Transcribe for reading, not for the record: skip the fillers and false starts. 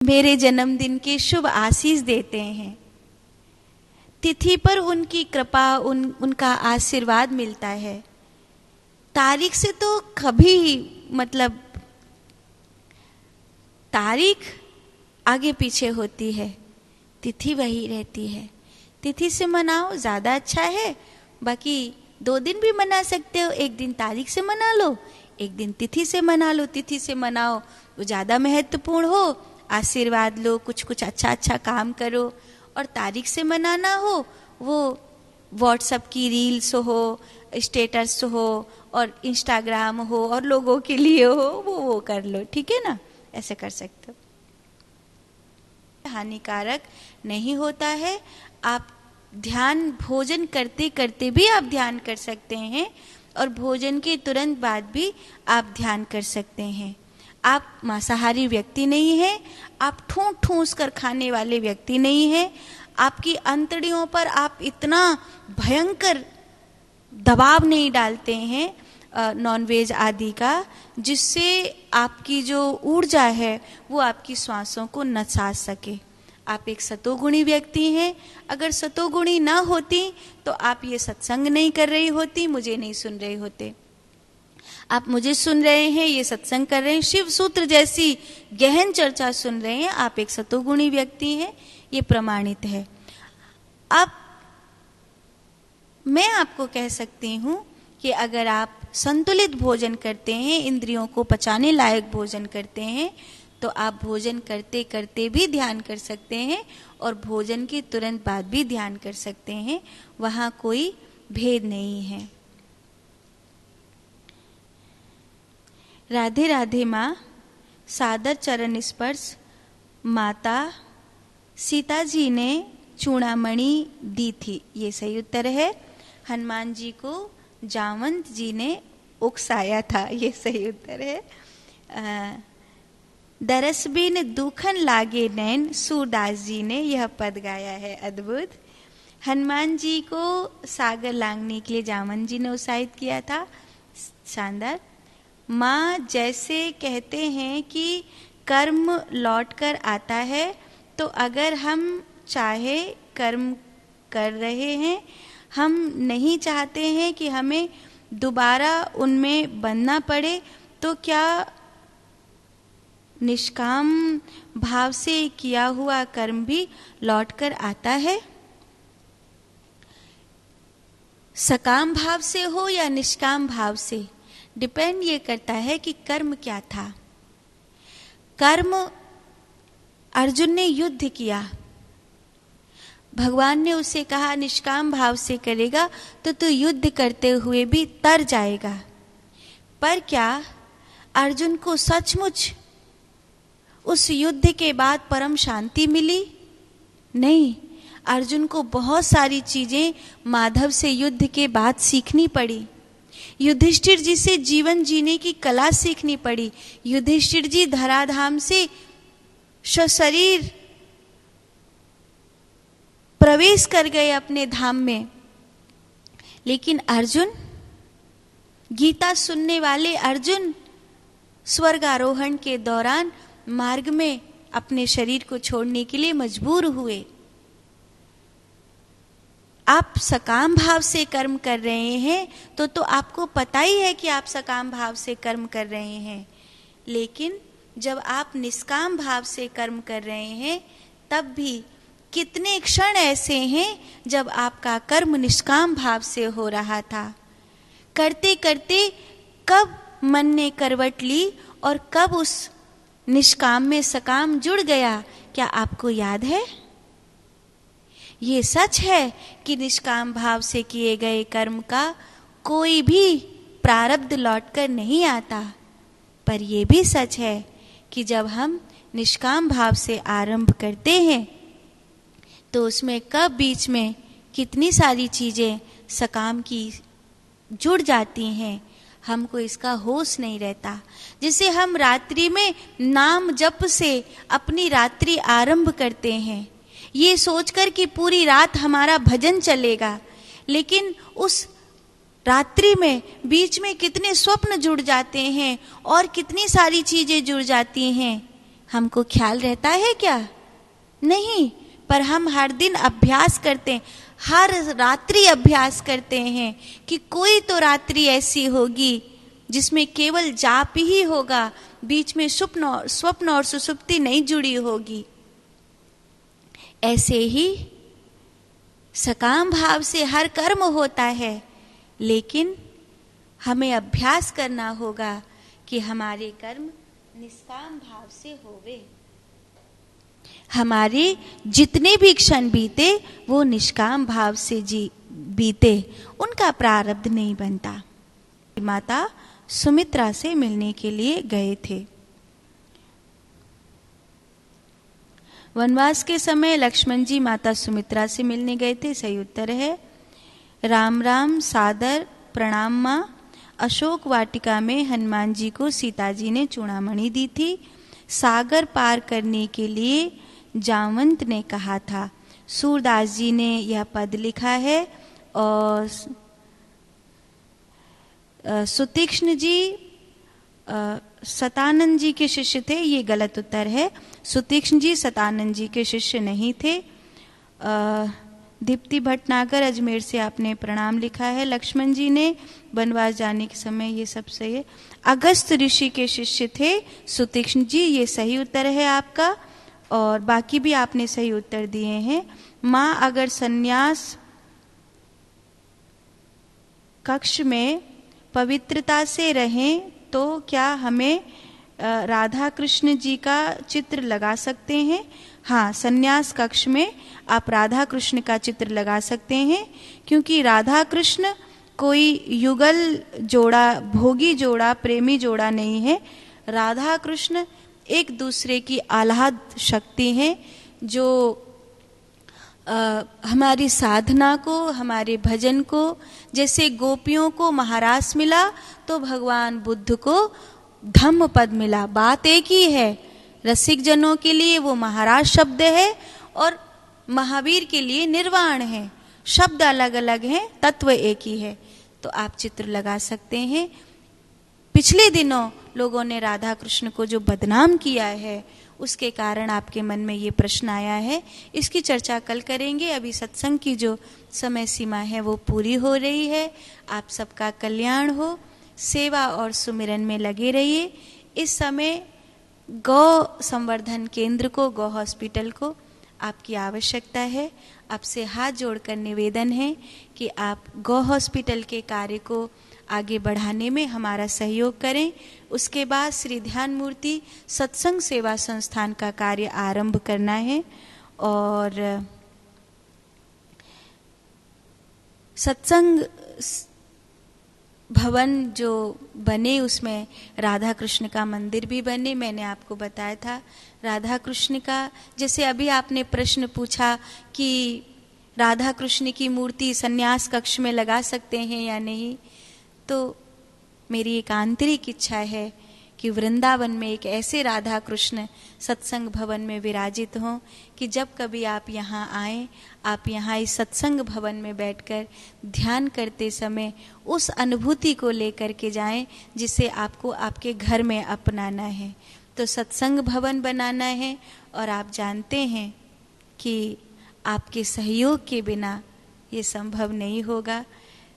मेरे जन्मदिन के शुभ आशीष देते हैं। तिथि पर उनकी कृपा, उनका आशीर्वाद मिलता है। तारीख से तो कभी मतलब तारीख आगे पीछे होती है, तिथि वही रहती है। तिथि से मनाओ ज़्यादा अच्छा है, बाकी 2 दिन भी मना सकते हो। एक दिन तारीख से मना लो, एक दिन तिथि से मना लो। तिथि से मनाओ वो ज़्यादा महत्वपूर्ण हो, आशीर्वाद लो, कुछ कुछ अच्छा अच्छा काम करो। और तारीख से मनाना हो वो व्हाट्सएप की रील्स हो, स्टेटस हो और इंस्टाग्राम हो और लोगों के लिए हो, वो कर लो, ठीक है ना, ऐसे कर सकते हो। हानिकारक नहीं होता है। आप ध्यान भोजन करते करते भी आप ध्यान कर सकते हैं और भोजन के तुरंत बाद भी आप ध्यान कर सकते हैं। आप मांसाहारी व्यक्ति नहीं हैं, आप ठूंस ठूंस कर खाने वाले व्यक्ति नहीं हैं। आपकी अंतड़ियों पर आप इतना भयंकर दबाव नहीं डालते हैं नॉनवेज आदि का, जिससे आपकी जो ऊर्जा है वो आपकी श्वासों को नसा सके। आप एक सतोगुणी व्यक्ति हैं। अगर सतोगुणी ना होती तो आप ये सत्संग नहीं कर रही होती, मुझे नहीं सुन रहे होते। आप मुझे सुन रहे हैं, ये सत्संग कर रहे हैं, शिव सूत्र जैसी गहन चर्चा सुन रहे हैं, आप एक सतोगुणी व्यक्ति हैं, ये प्रमाणित है। अब मैं आपको कह सकती हूँ कि अगर आप संतुलित भोजन करते हैं, इंद्रियों को पचाने लायक भोजन करते हैं, तो आप भोजन करते करते भी ध्यान कर सकते हैं और भोजन के तुरंत बाद भी ध्यान कर सकते हैं। वहाँ कोई भेद नहीं है। राधे राधे माँ, सादर चरण स्पर्श। माता सीता जी ने चूड़ामणि दी थी, ये सही उत्तर है। हनुमान जी को जामवंत जी ने उकसाया था, ये सही उत्तर है। दरस बिन दुखन लागे नैन, सूरदास जी ने यह पद गाया है, अद्भुत। हनुमान जी को सागर लांघने के लिए जामवंत जी ने उत्साहित किया था, शानदार। माँ जैसे कहते हैं कि कर्म लौट कर आता है, तो अगर हम चाहे कर्म कर रहे हैं, हम नहीं चाहते हैं कि हमें दोबारा उनमें बंधना पड़े, तो क्या निष्काम भाव से किया हुआ कर्म भी लौट कर आता है? सकाम भाव से हो या निष्काम भाव से, डिपेंड ये करता है कि कर्म क्या था। कर्म, अर्जुन ने युद्ध किया, भगवान ने उसे कहा निष्काम भाव से करेगा तो तू युद्ध करते हुए भी तर जाएगा। पर क्या अर्जुन को सचमुच उस युद्ध के बाद परम शांति मिली? नहीं, अर्जुन को बहुत सारी चीजें माधव से युद्ध के बाद सीखनी पड़ी। युधिष्ठिर जी से जीवन जीने की कला सीखनी पड़ी। युधिष्ठिर जी धराधाम से सशरीर प्रवेश कर गए अपने धाम में, लेकिन अर्जुन, गीता सुनने वाले अर्जुन, स्वर्गारोहण के दौरान मार्ग में अपने शरीर को छोड़ने के लिए मजबूर हुए। आप सकाम भाव से कर्म कर रहे हैं तो आपको पता ही है कि आप सकाम भाव से कर्म कर रहे हैं, लेकिन जब आप निष्काम भाव से कर्म कर रहे हैं, तब भी कितने क्षण ऐसे हैं जब आपका कर्म निष्काम भाव से हो रहा था। करते करते कब मन ने करवट ली और कब उस निष्काम में सकाम जुड़ गया, क्या आपको याद है? ये सच है कि निष्काम भाव से किए गए कर्म का कोई भी प्रारब्ध लौटकर नहीं आता, पर यह भी सच है कि जब हम निष्काम भाव से आरंभ करते हैं तो उसमें कब बीच में कितनी सारी चीजें सकाम की जुड़ जाती हैं, हमको इसका होश नहीं रहता। जिसे हम रात्रि में नाम जप से अपनी रात्रि आरंभ करते हैं, ये सोचकर कि पूरी रात हमारा भजन चलेगा, लेकिन उस रात्रि में बीच में कितने स्वप्न जुड़ जाते हैं और कितनी सारी चीजें जुड़ जाती हैं, हमको ख्याल रहता है क्या? नहीं, पर हम हर दिन अभ्यास करते हैं, हर रात्रि अभ्यास करते हैं कि कोई तो रात्रि ऐसी होगी जिसमें केवल जाप ही होगा, बीच में स्वप्न और सुषुप्ति नहीं जुड़ी होगी। ऐसे ही सकाम भाव से हर कर्म होता है, लेकिन हमें अभ्यास करना होगा कि हमारे कर्म निष्काम भाव से होवे। हमारे जितने भी क्षण बीते वो निष्काम भाव से बीते, उनका प्रारब्ध नहीं बनता। माता सुमित्रा से मिलने के लिए गए थे। वनवास के समय लक्ष्मण जी माता सुमित्रा से मिलने गए थे, सही उत्तर है। राम राम सादर प्रणाम माँ। अशोक वाटिका में हनुमान जी को सीता जी ने चूड़ामणि दी थी। सागर पार करने के लिए जामवंत ने कहा था। सूरदास जी ने यह पद लिखा है और सुतीक्ष्ण जी सतानंद जी के शिष्य थे, ये गलत उत्तर है। सुतीक्ष्ण जी सतानंद जी के शिष्य नहीं थे। दीप्ति भटनागर अजमेर से आपने प्रणाम लिखा है। लक्ष्मण जी ने वनवास जाने के समय, ये सब सही है। अगस्त ऋषि के शिष्य थे सुतीक्ष्ण जी, ये सही उत्तर है आपका। और बाकी भी आपने सही उत्तर दिए हैं। माँ अगर सन्यास कक्ष में पवित्रता से रहें तो क्या हमें राधा कृष्ण जी का चित्र लगा सकते हैं? हाँ, सन्यास कक्ष में आप राधा कृष्ण का चित्र लगा सकते हैं, क्योंकि राधा कृष्ण कोई युगल जोड़ा, भोगी जोड़ा, प्रेमी जोड़ा नहीं है। राधा कृष्ण एक दूसरे की आह्लाद शक्ति है, जो हमारी साधना को, हमारे भजन को, जैसे गोपियों को महारास मिला तो भगवान बुद्ध को धम्म पद मिला। बात एक ही है, रसिक जनों के लिए वो महाराज शब्द है और महावीर के लिए निर्वाण है। शब्द अलग अलग हैं, तत्व एक ही है। तो आप चित्र लगा सकते हैं। पिछले दिनों लोगों ने राधा कृष्ण को जो बदनाम किया है, उसके कारण आपके मन में ये प्रश्न आया है। इसकी चर्चा कल करेंगे। अभी सत्संग की जो समय सीमा है वो पूरी हो रही है। आप सबका कल्याण हो। सेवा और सुमिरन में लगे रहिए। इस समय गौ संवर्धन केंद्र को, गौ हॉस्पिटल को आपकी आवश्यकता है। आपसे हाथ जोड़कर निवेदन है कि आप गौ हॉस्पिटल के कार्य को आगे बढ़ाने में हमारा सहयोग करें। उसके बाद श्री ध्यान मूर्ति सत्संग सेवा संस्थान का कार्य आरंभ करना है और सत्संग भवन जो बने उसमें राधा कृष्ण का मंदिर भी बने। मैंने आपको बताया था राधा कृष्ण का, जैसे अभी आपने प्रश्न पूछा कि राधा कृष्ण की मूर्ति संन्यास कक्ष में लगा सकते हैं या नहीं, तो मेरी एक आंतरिक इच्छा है कि वृंदावन में एक ऐसे राधा कृष्ण सत्संग भवन में विराजित हों कि जब कभी आप यहाँ आएं, आप यहाँ इस सत्संग भवन में बैठकर ध्यान करते समय उस अनुभूति को लेकर के जाएं जिसे आपको आपके घर में अपनाना है। तो सत्संग भवन बनाना है और आप जानते हैं कि आपके सहयोग के बिना ये संभव नहीं होगा।